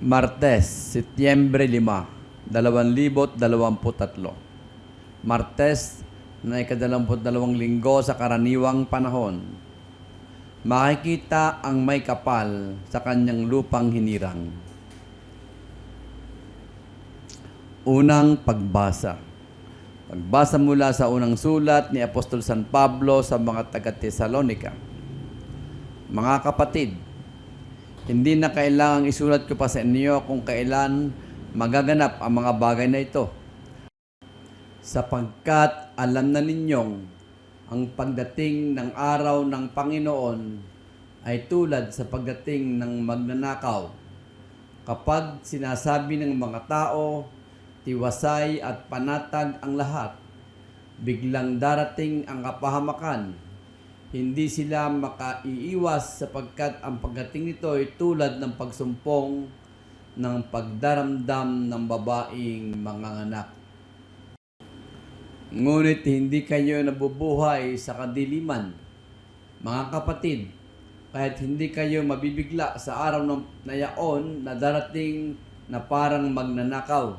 Martes, Setyembre 5, 2023. Martes na ika-22 linggo sa karaniwang panahon. Makikita ang may kapal sa kanyang lupang hinirang. Unang pagbasa. Pagbasa mula sa unang sulat ni Apostol San Pablo sa mga taga-Tesalonica. Mga kapatid, hindi na kailangang isulat ko pa sa inyo kung kailan magaganap ang mga bagay na ito. Sapagkat alam na ninyong ang pagdating ng araw ng Panginoon ay tulad sa pagdating ng magnanakaw. Kapag sinasabi ng mga tao, tiwasay at panatag ang lahat, biglang darating ang kapahamakan. Hindi sila makaiiwas sapagkat ang pagdating nito ay tulad ng pagsumpong ng pagdaramdam ng babaeng manganganak. Ngunit hindi kayo nabubuhay sa kadiliman. Mga kapatid, kahit hindi kayo mabibigla sa araw na yaon na darating na parang magnanakaw,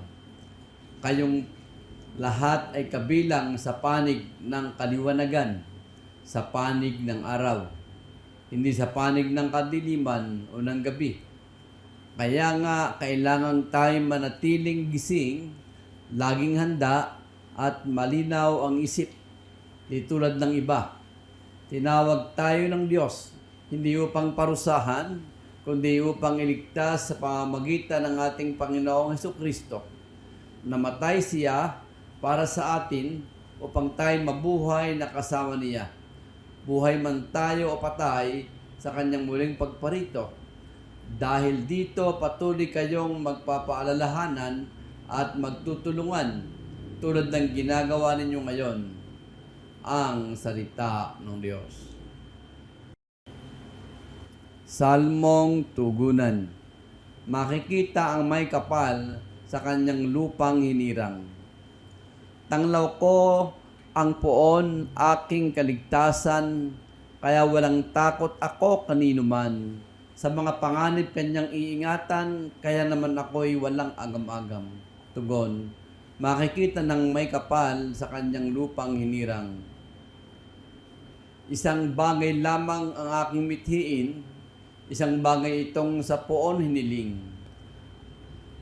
kayong lahat ay kabilang sa panig ng kaliwanagan, sa panig ng araw, hindi sa panig ng kadiliman o ng gabi. Kaya nga, kailangan tayo manatiling gising, laging handa, at malinaw ang isip, di tulad ng iba. Tinawag tayo ng Diyos, hindi upang parusahan, kundi upang iligtas sa pamamagitan ng ating Panginoong Hesukristo. Namatay siya para sa atin upang tayo mabuhay na kasama niya. Buhay man tayo o patay sa kanyang muling pagparito. Dahil dito patuloy kayong magpapaalalahanan at magtutulungan tulad ng ginagawa ninyo ngayon. Ang salita ng Diyos. Salmong Tugunan. Makikita ang may kapal sa kanyang lupang hinirang. Tanglaw ko ang poon aking kaligtasan, kaya walang takot ako kanino man. Sa mga panganib kanyang iingatan, kaya naman ako'y walang agam-agam. Tugon, makikita ng may kapal sa kanyang lupang hinirang. Isang bagay lamang ang aking mithiin, isang bagay itong sa poon hiniling.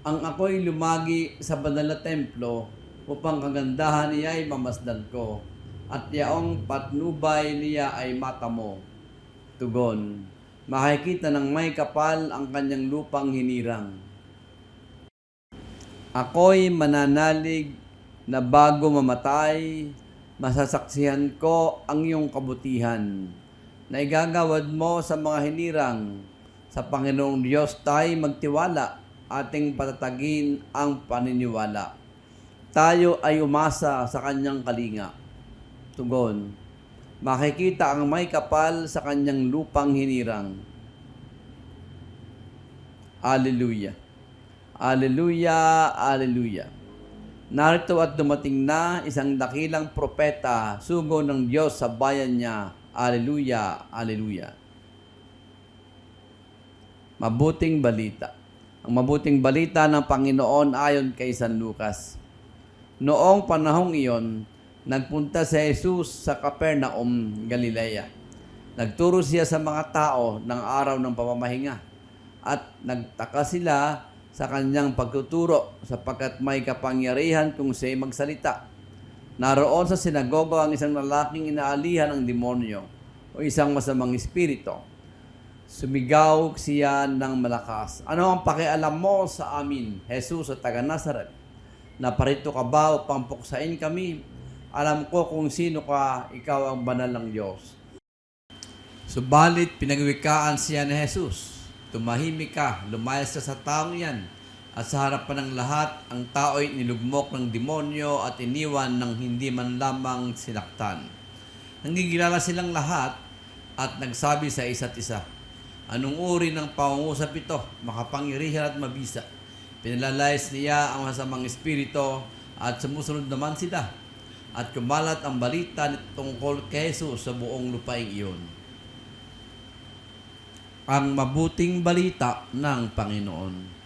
Ang ako'y lumagi sa banal na templo, upang kagandahan niya ay mamasdan ko, at yaong patnubay niya ay mata mo. Tugon, makikita ng may kapal ang kanyang lupang hinirang. Ako'y mananalig na bago mamatay, masasaksihan ko ang iyong kabutihan, na igagawad mo sa mga hinirang. Sa Panginoong Diyos tayo magtiwala, ating patatagin ang paniniwala. Tayo ay umasa sa kanyang kalinga. Tugon, makikita ang may kapal sa kanyang lupang hinirang. Alleluia. Alleluia, alleluia. Narito at dumating na isang dakilang propeta, sugo ng Diyos sa bayan niya. Alleluia, alleluia. Mabuting balita. Ang mabuting balita ng Panginoon ayon kay San Lucas. Noong panahong iyon, nagpunta si Jesus sa Capernaum, Galilea. Nagturo siya sa mga tao ng araw ng pamamahinga at nagtaka sila sa kanyang pagtuturo sapagkat may kapangyarihan kung siya'y magsalita. Naroon sa sinagoga ang isang lalaking inaalihan ng demonyo o isang masamang espiritu. Sumigaw siya ng malakas, "Ano ang pakialam mo sa amin, Jesus sa taga Nazaret? Naparito ka ba upang puksain kami? Alam ko kung sino ka, ikaw ang banal ng Diyos." Subalit pinagwikaan siya ni Jesus. Tumahimik ka, lumayas ka sa taong yan. At sa harapan ng lahat, ang tao'y nilugmok ng demonyo at iniwan ng hindi man lamang sinaktan. Nanggigilala silang lahat at nagsabi sa isa't isa, "Anong uri ng pangungusap ito? Makapangyarihan at mabisa." Pinalayas niya ang masamang espiritu at sumusunod naman sila. At kumalat ang balita tungkol kay Jesus sa buong lupaing iyon. Ang mabuting balita ng Panginoon.